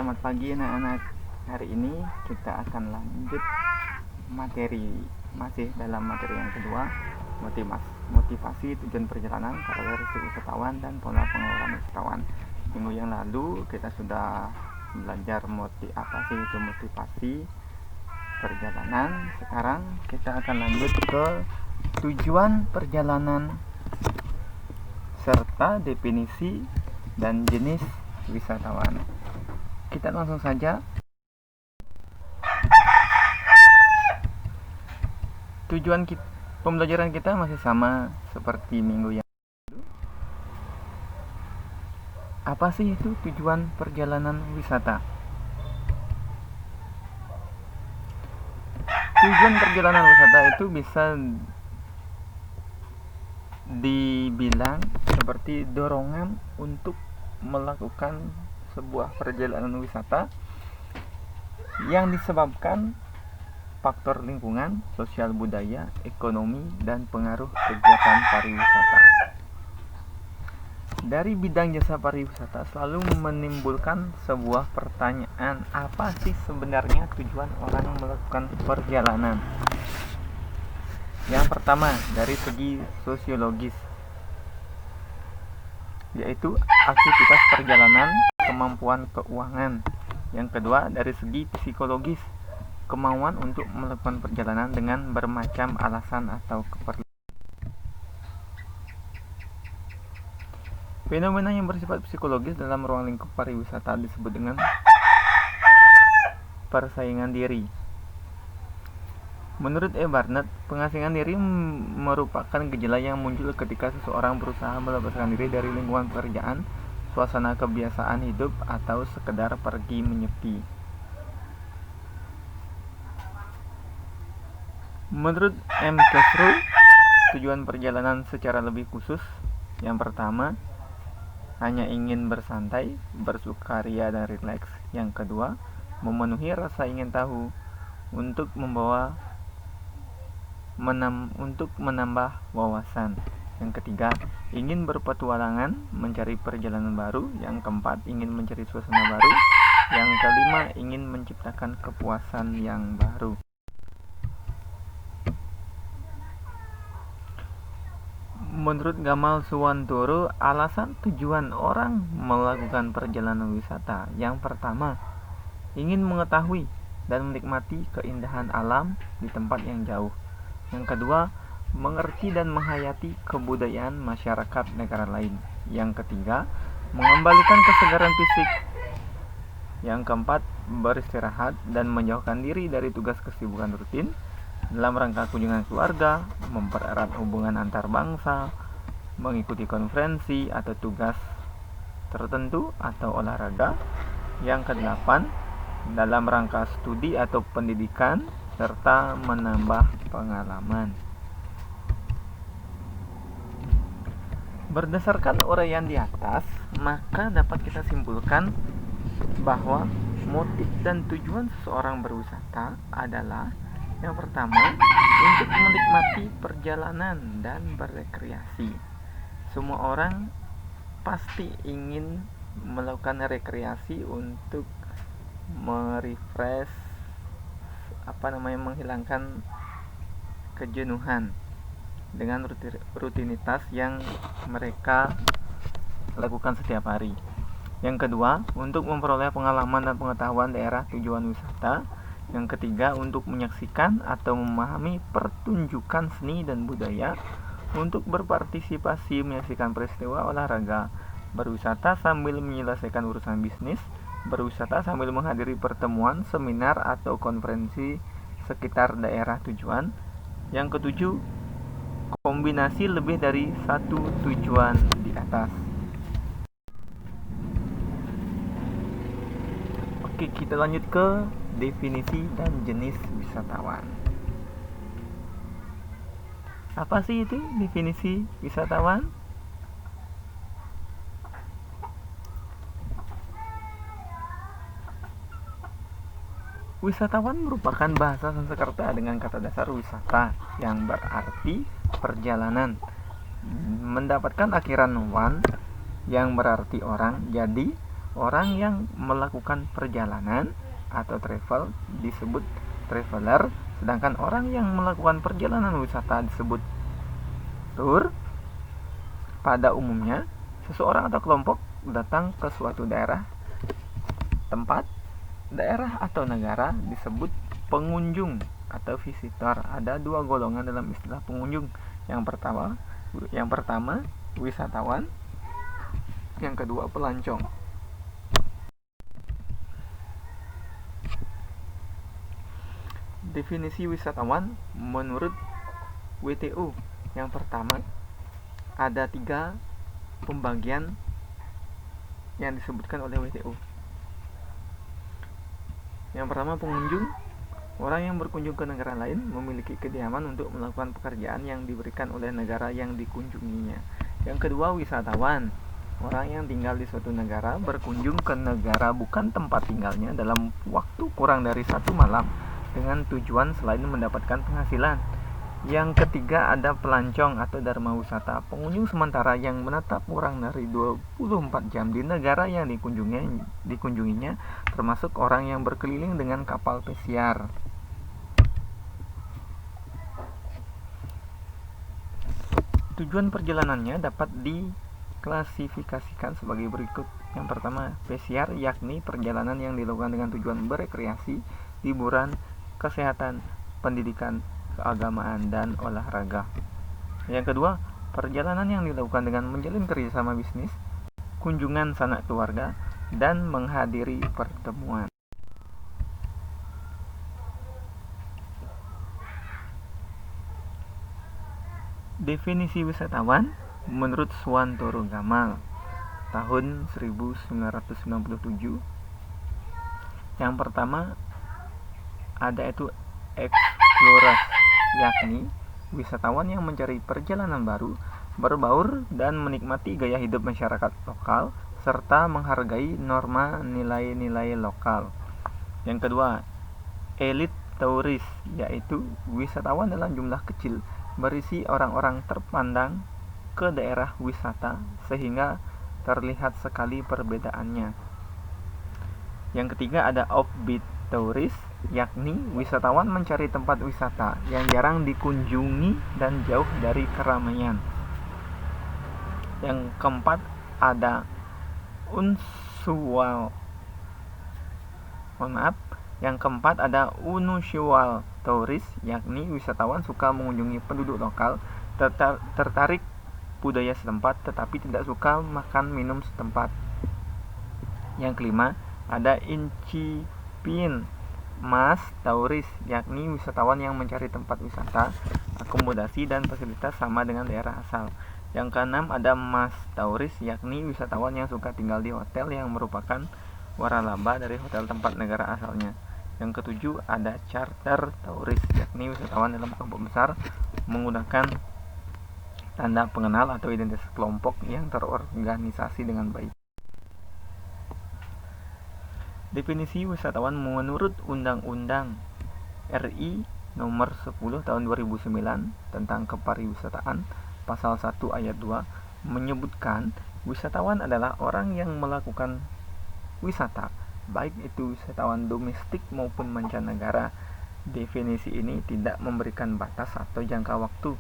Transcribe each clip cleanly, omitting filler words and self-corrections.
Selamat pagi anak-anak. Hari ini kita akan lanjut materi, masih dalam materi yang kedua, motivasi tujuan perjalanan, karakteristik wisatawan, dan pola pengelolaan wisatawan. Minggu yang lalu kita sudah belajar apa sih itu motivasi perjalanan. Sekarang kita akan lanjut ke tujuan perjalanan serta definisi dan jenis wisatawan. Kita langsung saja. Tujuan pembelajaran kita masih sama seperti minggu yang lalu. Apa sih itu tujuan perjalanan wisata? Tujuan perjalanan wisata itu bisa dibilang seperti dorongan untuk melakukan sebuah perjalanan wisata yang disebabkan faktor lingkungan, sosial budaya, ekonomi, dan pengaruh kegiatan pariwisata. Dari bidang jasa pariwisata selalu menimbulkan sebuah pertanyaan, apa sih sebenarnya tujuan orang melakukan perjalanan? Yang pertama, dari segi sosiologis, yaitu aktivitas perjalanan, kemampuan keuangan. Yang kedua, dari segi psikologis, kemauan untuk melakukan perjalanan dengan bermacam alasan atau keperluan. Fenomena yang bersifat psikologis dalam ruang lingkup pariwisata disebut dengan persaingan diri. Menurut E. Barnett, pengasingan diri merupakan gejala yang muncul ketika seseorang berusaha melepaskan diri dari lingkungan pekerjaan, suasana kebiasaan hidup, atau sekedar pergi menyepi. Menurut M. Kesrow, tujuan perjalanan secara lebih khusus, yang pertama, hanya ingin bersantai, bersukaria, dan rileks. Yang kedua, memenuhi rasa ingin tahu untuk menambah wawasan. Yang ketiga, ingin berpetualangan, mencari perjalanan baru. Yang keempat, ingin mencari suasana baru. Yang kelima, ingin menciptakan kepuasan yang baru. Menurut Gamal Suwantoro, alasan tujuan orang melakukan perjalanan wisata, yang pertama, ingin mengetahui dan menikmati keindahan alam di tempat yang jauh. Yang kedua, mengerti dan menghayati kebudayaan masyarakat negara lain. Yang ketiga, mengembalikan kesegaran fisik. Yang keempat, beristirahat dan menjauhkan diri dari tugas kesibukan rutin dalam rangka kunjungan keluarga, mempererat hubungan antar bangsa, mengikuti konferensi atau tugas tertentu atau olahraga. Yang kedelapan, dalam rangka studi atau pendidikan serta menambah pengalaman. Berdasarkan uraian di atas, maka dapat kita simpulkan bahwa motif dan tujuan seseorang berwisata adalah, yang pertama, untuk menikmati perjalanan dan berrekreasi. Semua orang pasti ingin melakukan rekreasi untuk merefresh, menghilangkan kejenuhan dengan rutinitas yang mereka lakukan setiap hari. Yang kedua, untuk memperoleh pengalaman dan pengetahuan daerah tujuan wisata. Yang ketiga, untuk menyaksikan atau memahami pertunjukan seni dan budaya, untuk berpartisipasi menyaksikan peristiwa olahraga, berwisata sambil menyelesaikan urusan bisnis, berwisata sambil menghadiri pertemuan, seminar, atau konferensi sekitar daerah tujuan. Yang ketujuh, kombinasi lebih dari satu tujuan di atas. Oke, kita lanjut ke definisi dan jenis wisatawan. Apa sih itu definisi wisatawan? Wisatawan merupakan bahasa Sanskerta dengan kata dasar wisata yang berarti perjalanan, mendapatkan akhiran wan yang berarti orang. Jadi Orang yang melakukan perjalanan atau travel disebut traveler, sedangkan orang yang melakukan perjalanan wisata disebut tour. Pada umumnya, seseorang atau kelompok datang ke suatu daerah, tempat, daerah atau negara disebut pengunjung atau visitor. Ada dua golongan dalam istilah pengunjung. Yang pertama wisatawan, yang kedua pelancong. Definisi wisatawan menurut WTO. Yang pertama, ada 3 pembagian yang disebutkan oleh WTO. Yang pertama, pengunjung. Orang yang berkunjung ke negara lain memiliki kediaman untuk melakukan pekerjaan yang diberikan oleh negara yang dikunjunginya. Yang kedua, wisatawan. Orang yang tinggal di suatu negara berkunjung ke negara bukan tempat tinggalnya dalam waktu kurang dari 1 malam dengan tujuan selain mendapatkan penghasilan. Yang ketiga, ada pelancong atau dharma wisata. Pengunjung sementara yang menetap kurang dari 24 jam di negara yang dikunjunginya, termasuk orang yang berkeliling dengan kapal pesiar. Tujuan perjalanannya dapat diklasifikasikan sebagai berikut. Yang pertama, pesiar, yakni perjalanan yang dilakukan dengan tujuan berekreasi, liburan, kesehatan, pendidikan, keagamaan, dan olahraga. Yang kedua, perjalanan yang dilakukan dengan menjalin kerjasama bisnis, kunjungan sanak keluarga, dan menghadiri pertemuan. Definisi wisatawan menurut Swantoro Gamal tahun 1997. Yang pertama ada itu eksplorasi, yakni wisatawan yang mencari perjalanan baru, berbaur dan menikmati gaya hidup masyarakat lokal serta menghargai norma nilai-nilai lokal. Yang kedua, elite touris, yaitu wisatawan dalam jumlah kecil berisi orang-orang terpandang ke daerah wisata sehingga terlihat sekali perbedaannya. Yang ketiga, ada offbeat touris, yakni wisatawan mencari tempat wisata yang jarang dikunjungi dan jauh dari keramaian. Yang keempat, ada unusual touris, yakni wisatawan suka mengunjungi penduduk lokal, tertarik budaya setempat tetapi tidak suka makan minum setempat. Yang kelima, ada incipient mass touris, yakni wisatawan yang mencari tempat wisata, akomodasi dan fasilitas sama dengan daerah asal. Yang keenam, ada mass touris, yakni wisatawan yang suka tinggal di hotel yang merupakan waralaba dari hotel tempat negara asalnya. Yang ketujuh, ada charter touris, yakni wisatawan dalam kelompok besar menggunakan tanda pengenal atau identitas kelompok yang terorganisasi dengan baik. Definisi wisatawan menurut Undang-Undang RI Nomor 10 Tahun 2009 tentang Kepariwisataan, Pasal 1 Ayat 2 menyebutkan wisatawan adalah orang yang melakukan wisata, baik itu wisatawan domestik maupun mancanegara. Definisi ini tidak memberikan batas atau jangka waktu.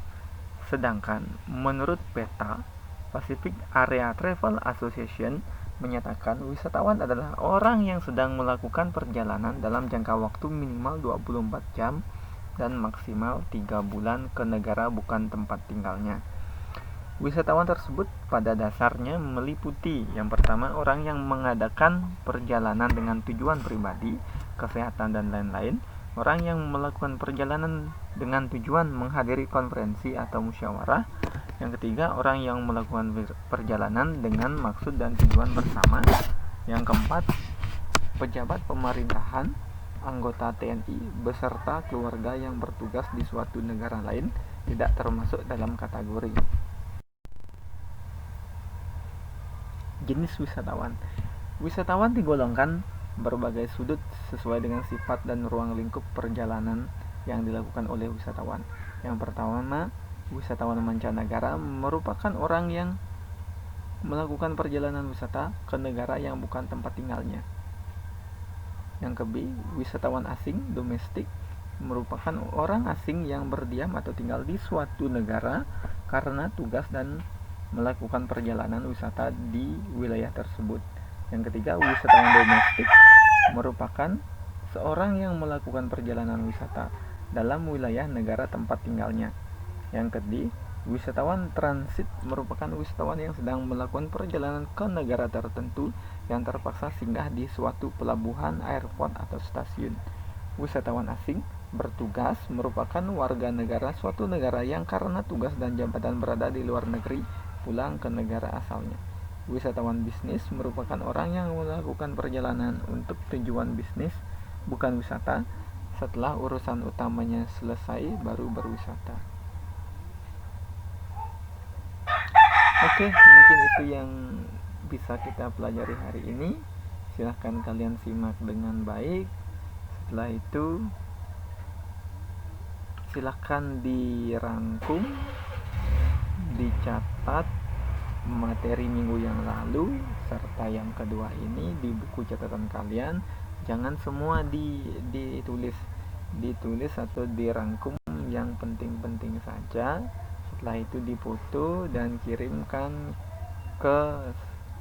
Sedangkan menurut PETA, Pacific Area Travel Association menyatakan wisatawan adalah orang yang sedang melakukan perjalanan dalam jangka waktu minimal 24 jam dan maksimal 3 bulan ke negara bukan tempat tinggalnya. Wisatawan tersebut pada dasarnya meliputi yang pertama, orang yang mengadakan perjalanan dengan tujuan pribadi, kesehatan, dan lain-lain. Orang yang melakukan perjalanan dengan tujuan menghadiri konferensi atau musyawarah. Yang ketiga, orang yang melakukan perjalanan dengan maksud dan tujuan bersama. Yang keempat, pejabat pemerintahan, anggota TNI, beserta keluarga yang bertugas di suatu negara lain tidak termasuk dalam kategori. Jenis wisatawan. Wisatawan digolongkan berbagai sudut sesuai dengan sifat dan ruang lingkup perjalanan yang dilakukan oleh wisatawan. Yang pertama, wisatawan mancanegara merupakan orang yang melakukan perjalanan dengan tujuan mengunjungi negara lain. Wisatawan domestik merupakan orang yang melakukan perjalanan dengan tujuan mengunjungi negara tetangga. Yang kedua, wisatawan mancanegara merupakan orang yang melakukan perjalanan dengan tujuan mengunjungi negara tetangga. Yang ketiga, wisatawan domestik merupakan orang yang melakukan perjalanan dengan tujuan mengunjungi negara tetangga. Yang keempat, wisatawan mancanegara merupakan orang yang melakukan perjalanan dengan tujuan mengunjungi negara tetangga. Yang kelima, wisatawan mancanegara merupakan orang yang melakukan perjalanan dengan tujuan mengunjungi negara tetangga. Yang keenam, wisatawan mancanegara merupakan orang yang melakukan perjalanan dengan tujuan mengunjungi negara tetangga. Yang ketujuh, ada charter touris, yakni wisatawan dalam kelompok besar menggunakan tanda pengenal atau identitas kelompok yang terorganisasi dengan baik. melakukan perjalanan wisata ke negara yang bukan tempat tinggalnya. Yang ke-B, wisatawan asing domestik merupakan orang asing yang berdiam atau tinggal di suatu negara karena tugas dan melakukan perjalanan wisata di wilayah tersebut. Yang ketiga, wisatawan domestik merupakan seorang yang melakukan perjalanan wisata dalam wilayah negara tempat tinggalnya. Yang ketiga, wisatawan transit merupakan wisatawan yang sedang melakukan perjalanan ke negara tertentu yang terpaksa singgah di suatu pelabuhan, airport, atau stasiun. Wisatawan asing bertugas merupakan warga negara suatu negara yang karena tugas dan jabatan berada di luar negeri pulang ke negara asalnya. Wisatawan bisnis merupakan orang yang melakukan perjalanan untuk tujuan bisnis, bukan wisata. Setelah urusan utamanya selesai, baru berwisata. Oke, mungkin itu yang bisa kita pelajari hari ini. Silahkan kalian simak dengan baik. Setelah itu, silahkan dirangkum, dicatat materi minggu yang lalu serta yang kedua ini di buku catatan kalian. Jangan semua ditulis atau dirangkum, yang penting-penting saja. Setelah itu difoto dan kirimkan ke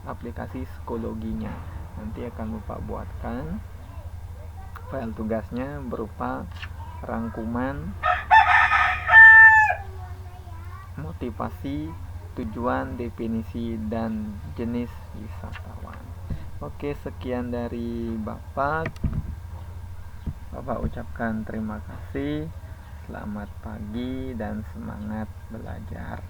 aplikasi psikologinya. Nanti akan Bapak buatkan file tugasnya berupa rangkuman, motivasi, tujuan, definisi, dan jenis wisatawan. Oke, sekian dari Bapak ucapkan terima kasih. Selamat pagi dan semangat belajar.